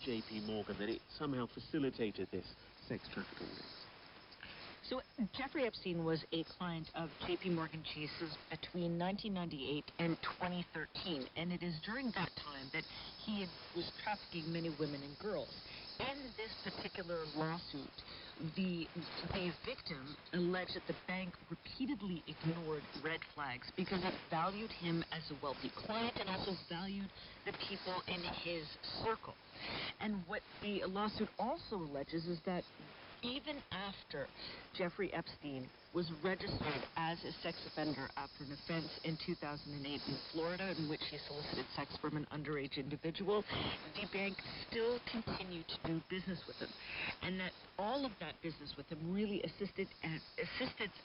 J.P. Morgan that it somehow facilitated this sex trafficking? So Jeffrey Epstein was a client of J.P. Morgan Chase's between 1998 and 2013, and it is during that time that he was trafficking many women and girls. In this particular lawsuit, the victim alleged that the bank repeatedly ignored red flags because it valued him as a wealthy client and also valued the people in his circle. And what the lawsuit also alleges is that even after Jeffrey Epstein was registered as a sex offender after an offense in 2008 in Florida in which he solicited sex from an underage individual, the bank still continued to do business with him. And that all of that business with him really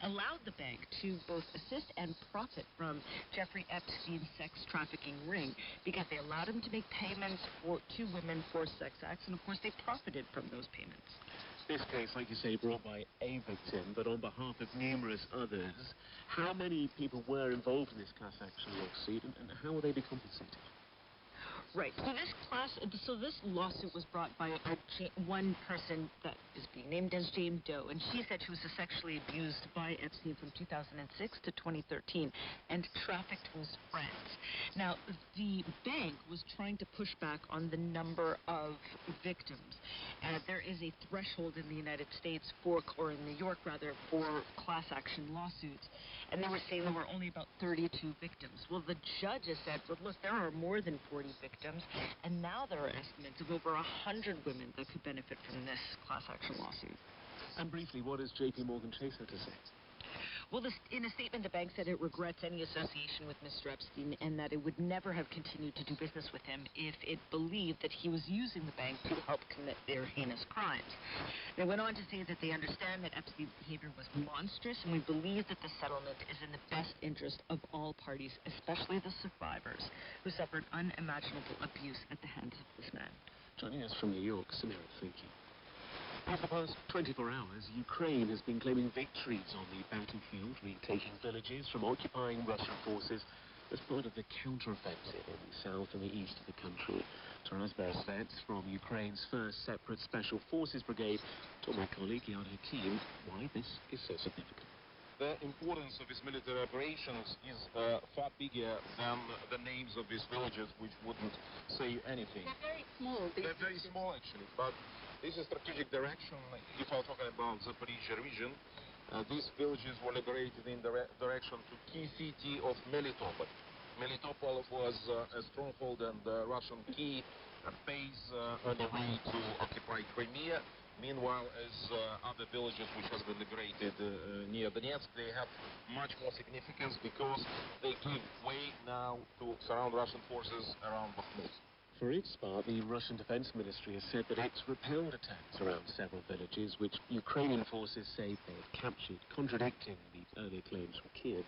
allowed the bank to both assist and profit from Jeffrey Epstein's sex trafficking ring because they allowed him to make payments to women for sex acts, and of course they profited from those payments. This case, like you say, brought by a victim, but on behalf of numerous others. How many people were involved in this class action lawsuit, and how will they be compensated? Right. So this lawsuit was brought by one person that is being named as Jane Doe, and she said she was sexually abused by Epstein from 2006 to 2013 and trafficked to his friends. Now, the bank was trying to push back on the number of victims. There is a threshold in the United States or in New York, rather, for class action lawsuits, and they were saying there were only about 32 victims. Well, the judges said, well, look, there are more than 40 victims, and now there are estimates of over 100 women that could benefit from this class action lawsuit. And briefly, what does J.P. Morgan Chase have to say? Well, in a statement, the bank said it regrets any association with Mr. Epstein and that it would never have continued to do business with him if it believed that he was using the bank to help commit their heinous crimes. They went on to say that they understand that Epstein's behavior was monstrous, and we believe that the settlement is in the best interest of all parties, especially the survivors who suffered unimaginable abuse at the hands of this man. Joining us from New York, Samira, thank you. For the past 24 hours, Ukraine has been claiming victories on the battlefield, retaking villages from occupying Russian forces as part of the counter-offensive in the south and the east of the country. Taras Beresvets from Ukraine's 1st Separate Special Forces Brigade told my colleague Yana Hakim why this is so significant. The importance of these military operations is far bigger than the names of these villages, which wouldn't say anything. They're very small. They're very small, actually, but this is strategic direction. If I'm talking about the Zaporizhia region, these villages were liberated in the direction to key city of Melitopol. Melitopol was a stronghold and a Russian key base on the way to occupy Crimea. Meanwhile, as other villages which have been liberated near Donetsk, they have much more significance because they give way now to surround Russian forces around Bakhmut. For its part, the Russian Defense Ministry has said that it's repelled attacks around several villages, which Ukrainian forces say they had captured, contradicting the earlier claims from Kiev.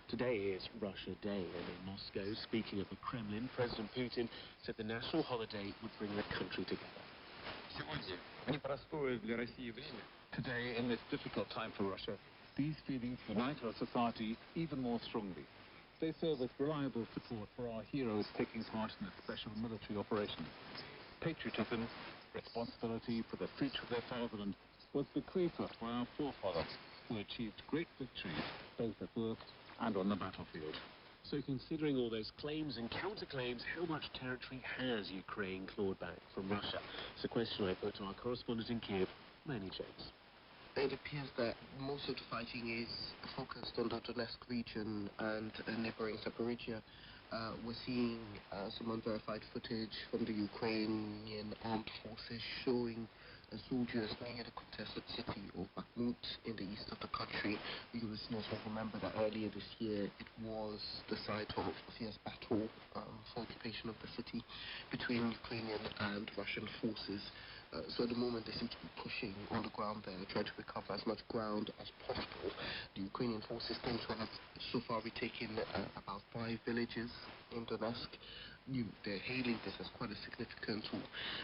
Today is Russia Day, and in Moscow, speaking at the Kremlin, President Putin said the national holiday would bring the country together. Today, in this difficult time for Russia, these feelings unite our society even more strongly. They serve as reliable support for our heroes taking part in a special military operation. Patriotism, responsibility for the future of their fatherland was bequeathed us by our forefathers who achieved great victories both at work and on the battlefield. So considering all those claims and counterclaims, how much territory has Ukraine clawed back from Russia? It's a question I put to our correspondent in Kiev, Manny James. It appears that most of the fighting is focused on the Donetsk region and neighboring Zaporizhia. We're seeing some unverified footage from the Ukrainian armed forces showing soldiers near the contested city of Bakhmut in the east of the country. You listeners will remember that earlier this year it was the site of a fierce battle for occupation of the city between Ukrainian and Russian forces. So at the moment they seem to be pushing on the ground there, trying to recover as much ground as possible. The Ukrainian forces claim to have so far retaken about 5 villages in Donetsk. they're hailing this as quite a significant or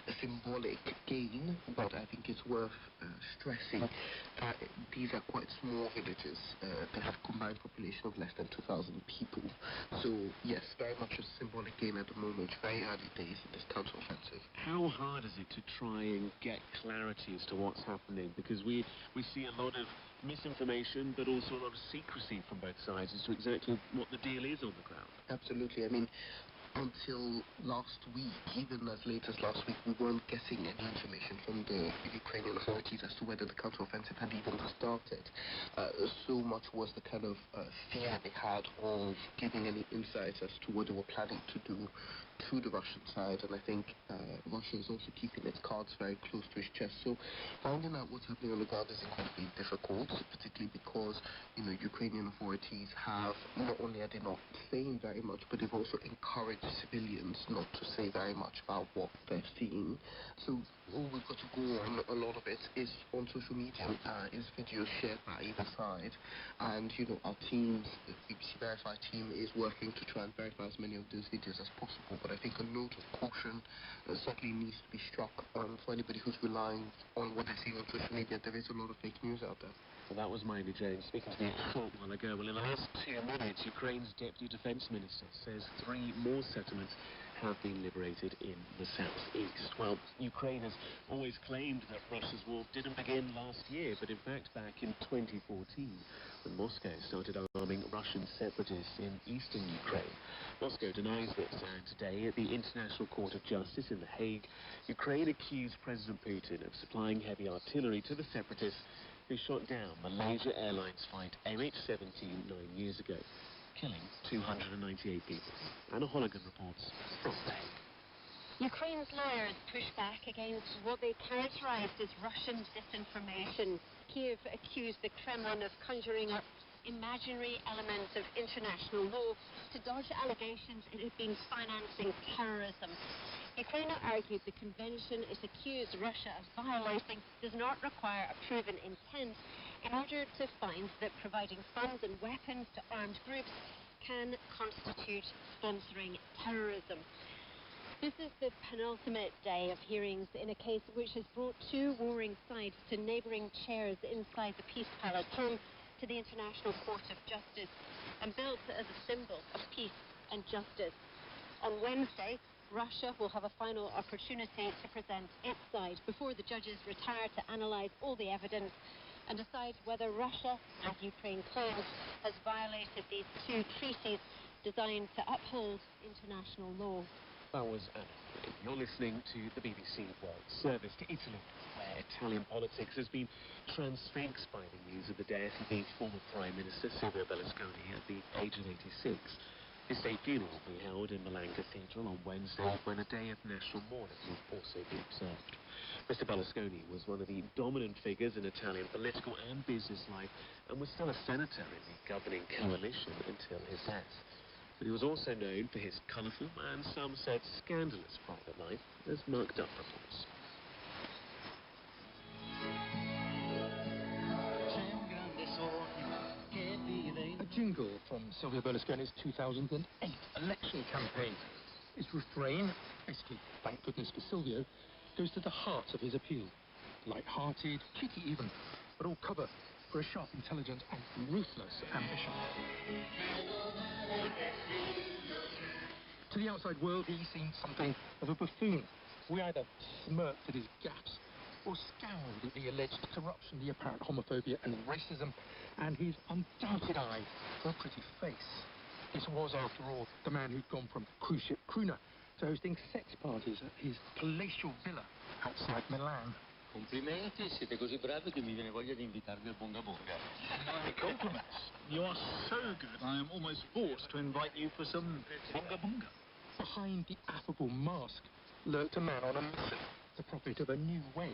a symbolic gain, but I think it's worth stressing that these are quite small villages that have a combined population of less than 2,000 people. So yes, very much a symbolic gain at the moment, very early days in this counter-offensive. How hard is it to try and get clarity as to what's happening? Because we see a lot of misinformation, but also a lot of secrecy from both sides as to exactly what the deal is on the ground. Absolutely. I mean, until last week, even as late as last week, we weren't getting any information from the Ukrainian authorities as to whether the counteroffensive had even started. So much was the kind of fear they had of giving any insights as to what they were planning to do to the Russian side, and I think Russia is also keeping its cards very close to its chest. So finding out what's happening on the ground is incredibly difficult, particularly because, Ukrainian authorities have, not only are they not saying very much, but they've also encouraged civilians not to say very much about what they're seeing. So all we've got to go on, a lot of it, is on social media, is videos shared by either side, and, our teams, the BBC Verify team, is working to try and verify as many of those videos as possible. But I think a note of caution certainly needs to be struck for anybody who's relying on what they're seeing on social media. There is a lot of fake news out there. Well, that was Mindy James speaking to me a short while ago. Well, in the last 2 minutes, Ukraine's Deputy Defence Minister says 3 more settlements have been liberated in the southeast. Well, Ukraine has always claimed that Russia's war didn't begin last year, but in fact back in 2014, when Moscow started arming Russian separatists in eastern Ukraine. Moscow denies this, and today at the International Court of Justice in The Hague, Ukraine accused President Putin of supplying heavy artillery to the separatists who shot down Malaysia Airlines flight MH17 9 years ago, killing 298 people. Anna Holligan reports from The Hague. Ukraine's lawyers push back against what they characterized as Russian disinformation. Kiev accused the Kremlin of conjuring up imaginary elements of international law to dodge allegations it had been financing terrorism. Ukraine argued the convention it accused Russia of violating does not require a proven intent in order to find that providing funds and weapons to armed groups can constitute sponsoring terrorism. This is the penultimate day of hearings in a case which has brought 2 warring sides to neighbouring chairs inside the Peace Palace, home to the International Court of Justice, and built as a symbol of peace and justice. On Wednesday, Russia will have a final opportunity to present its side before the judges retire to analyse all the evidence and decide whether Russia, as Ukraine claims, has violated these 2 treaties designed to uphold international law. That was Anna. You're listening to the BBC World Service to Italy, where Italian politics has been transfixed by the news of the death of the former Prime Minister Silvio Berlusconi at the age of 86. His state funeral will be held in Milan Cathedral on Wednesday, when a day of national mourning will also be observed. Mr. Berlusconi was one of the dominant figures in Italian political and business life, and was still a senator in the governing coalition until his death. But he was also known for his colourful and, some said, scandalous private life, as Mark Duff reports. A jingle from Silvio Berlusconi's 2008 election campaign. Its refrain, basically, thank goodness for Silvio, goes to the heart of his appeal. Light-hearted, cheeky even, but all cover for a sharp intelligence and ruthless ambition. To the outside world, he seemed something of a buffoon. We either smirked at his gaps or scowled at the alleged corruption, the apparent homophobia and racism, and his undoubted eye for a pretty face. This was, after all, the man who'd gone from cruise ship crooner to hosting sex parties at his palatial villa outside Milan. Complimenti, siete così bravi che mi viene voglia di invitarvi al Bunga Bunga. My compliments. You are so good, I am almost forced to invite you for some bunga bunga. Behind the affable mask lurked a man on a mission to profit of a new way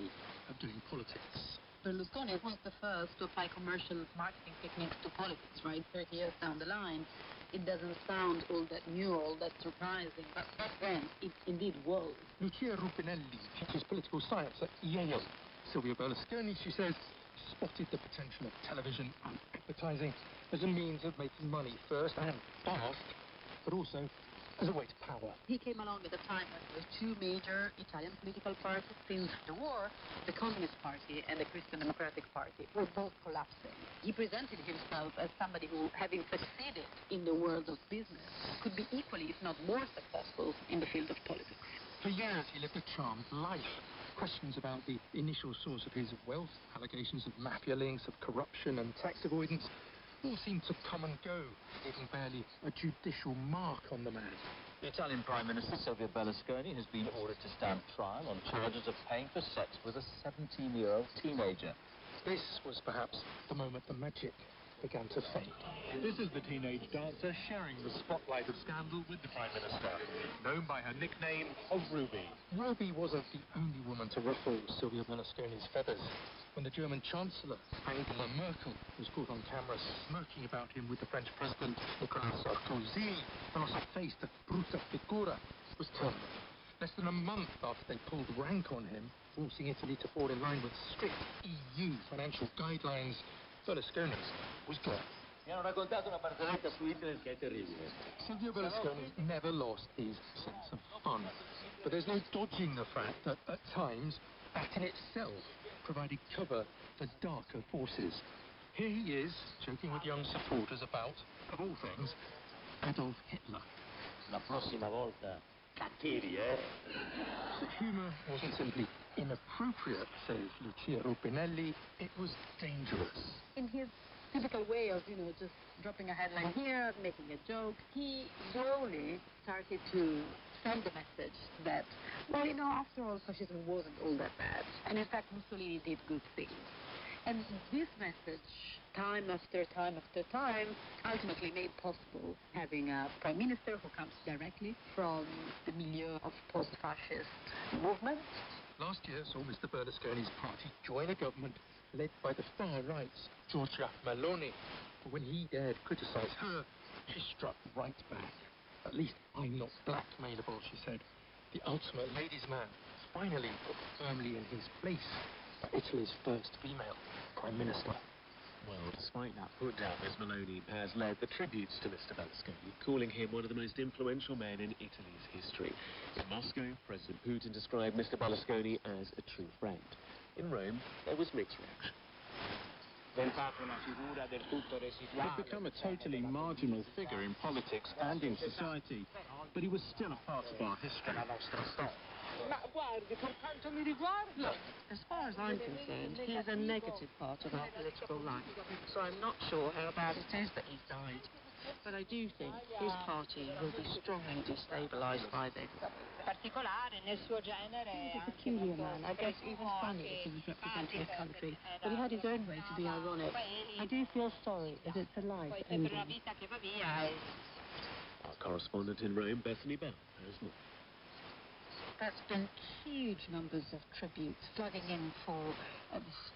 of doing politics. Berlusconi was the first to apply commercial marketing techniques to politics, right? 30 years down the line, it doesn't sound all that new, all that surprising, but back then, it indeed was. Lucia Rupinelli teaches political science at Yale. Silvio Berlusconi, she says, spotted the potential of television and advertising as a means of making money first and fast, but also as a way to power. He came along at a time when there were two major Italian political parties. Since the war, the Communist Party and the Christian Democratic Party were both collapsing. He presented himself as somebody who, having succeeded in the world of business, could be equally, if not more successful in the field of politics. For years, he lived a charmed life. Questions about the initial source of his wealth, allegations of mafia links, of corruption and tax avoidance, all seemed to come and go, leaving barely a judicial mark on the man. The Italian Prime Minister, Silvio Berlusconi, has been ordered to stand trial on charges of paying for sex with a 17-year-old teenager. This was perhaps the moment the magic began to fade. This is the teenage dancer sharing the spotlight of scandal with the Prime Minister, known by her nickname of Ruby. Ruby wasn't the only woman to ruffle Silvio Berlusconi's feathers. When the German Chancellor, Angela Merkel, was caught on camera smirking about him with the French President, Nicolas Sarkozy, and also faced a brutta figura, was turned. Less than a month after they pulled rank on him, forcing Italy to fall in line with strict EU financial guidelines, Berlusconi's was gone. Mi hanno raccontato una barzelletta su internet che è terribile. Silvio Berlusconi never lost his sense of fun. But there's no dodging the fact that, at times, that in itself provided cover for darker forces. Here he is, joking with young supporters about, of all things, Adolf Hitler. La prossima volta, cattivi, eh? The humour wasn't simply inappropriate, says Lucia Rupinelli, it was dangerous. In his typical way of, just dropping a headline here, making a joke, he slowly started to send the message that, after all, fascism wasn't all that bad. And in fact, Mussolini did good things. And this message, time after time after time, ultimately made possible having a prime minister who comes directly from the milieu of post-fascist movement. Last year saw Mr. Berlusconi's party join a government led by the far right's Giorgia Meloni. But when he dared criticize her, she struck right back. At least I'm not blackmailable, she said. The ultimate ladies' man, finally put firmly in his place by Italy's first female prime minister. Well, despite that put-down, Ms. Meloni has led the tributes to Mr. Berlusconi, calling him one of the most influential men in Italy's history. In Moscow, President Putin described Mr. Berlusconi as a true friend. In Rome, there was mixed reaction. He'd become a totally marginal figure in politics and in society, but he was still a part of our history. Look, as far as I'm concerned, he is a negative part of our political life. So I'm not sure how bad it is that he's died. But I do think his party will be strongly destabilised by this. He's a Peculiar man. I guess even funny if he was representing a country, but he had his own way to be ironic. I do feel sorry that it's a life ending. Our correspondent in Rome, Bethany Bell, has more. There's been huge numbers of tributes flooding in for this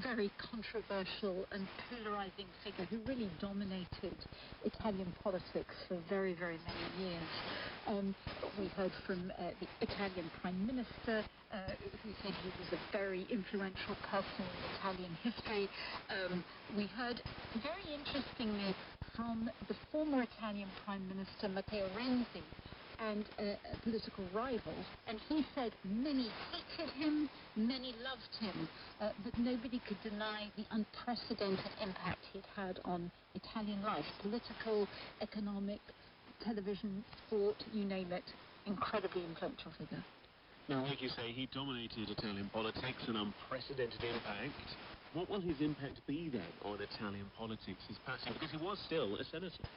very controversial and polarizing figure who really dominated Italian politics for very, very many years. We heard from the Italian Prime Minister, who said he was a very influential person in Italian history. We heard, very interestingly, from the former Italian Prime Minister, Matteo Renzi, and a political rival, and he said many hated him, many loved him, but nobody could deny the unprecedented impact he'd had on Italian life, political, economic, television, sport, you name it, incredibly influential figure. Now, like you say, he dominated Italian politics, an unprecedented impact. What will his impact be, then, on Italian politics, his passing? Because he was still a senator.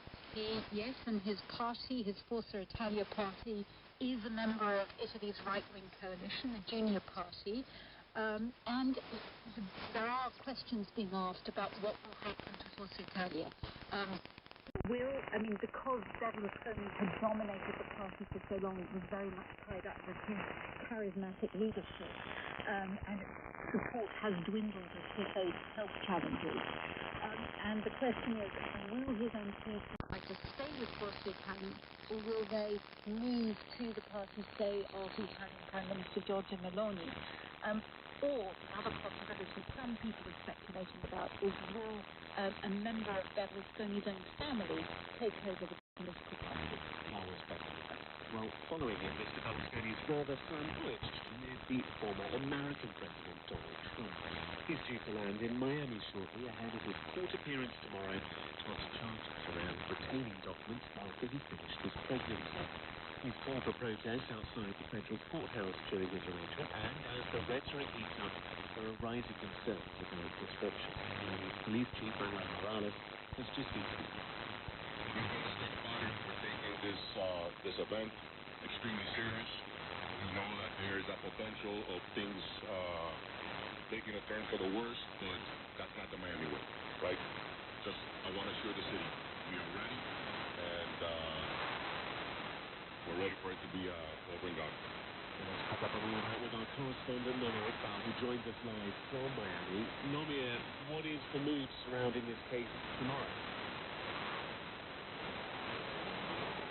Yes, and his party, his Forza Italia party, is a member of Italy's right-wing coalition, the Junior Party. There are questions being asked about what will happen to Forza Italia. Because Berlusconi had dominated the party for so long, it was very much tied up with his charismatic leadership, and support has dwindled as he faced health challenges. And the question is, will his MPs either stay with Forza Italia, or will they move to the party, say, of the Italian Prime Minister Giorgia Meloni? Or, another possibility some people are speculating about is, will a member of Berlusconi's own family take over the political party? I respect that. Well, following in Mr. Berlusconi's rather slam twitch is the former American President Donald Trump. He's due to land in Miami shortly ahead of his court appearance tomorrow to answer charges around retaining documents after he finished his pregnancy. He's called for protest outside the federal courthouse during his arraignment, and as the rhetoric heats up, there are rising concerns about disruption. Miami's police chief, Manuel Morales, has just been We feel the state body for taking this event extremely serious. We know that there is a potential of things taking a turn for the worse, but that's not the Miami way, right? Just, I want to assure the city we are ready, and we're ready for it to be over and done. Let's pick up on all of that with our correspondent, Nomir Iqbal, who joins us live from Miami. Nomir, what is the mood surrounding this case tomorrow?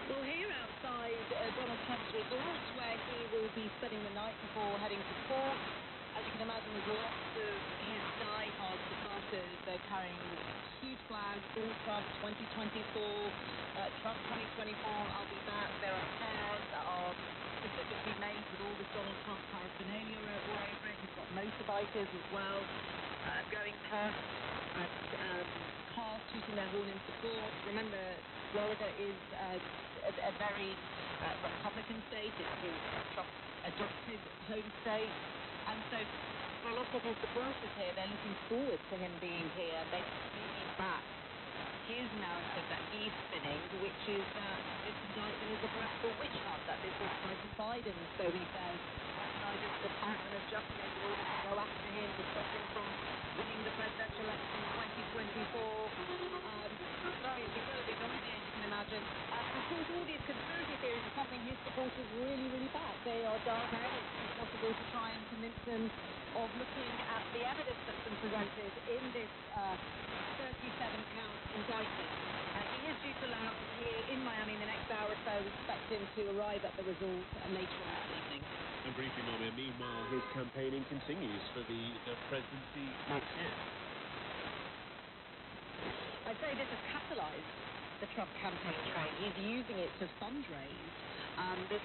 Well, here outside Donald Trump's resort, where he will be spending the night before heading to court, as you can imagine, there's lots of his die-hard supporters. They're carrying huge flags, all Trump 2024, Trump 2024, I'll be back. There are cars that are specifically made with all this Donald Trump paraphernalia all over it. He's got motorbikers as well going past, and cars tooting their horn in support. Remember, Florida is a very Republican state. It's his Trump's adopted home state. And so, for a lot of his supporters here, they're looking forward to him being here. They're bringing back his narrative that he's spinning, which is that this indictment is a political witch hunt, that this is President Biden. So he says, decided the Department of Justice in order to go after him, to stop him from winning the presidential election in 2024. Very noisy, as you can imagine. Of course, all these conspiracy theories are something his supporters really, really back. They are direct. It's possible to try and convince them of looking at the evidence that's been presented in this 37-count indictment. He is due to land here in Miami in the next hour or so. We expect him to arrive at the resort later on this evening. And briefly, Nomir, meanwhile, his campaigning continues for the presidency next year. I'd say this has catalysed the Trump campaign train. He's using it to fundraise. There's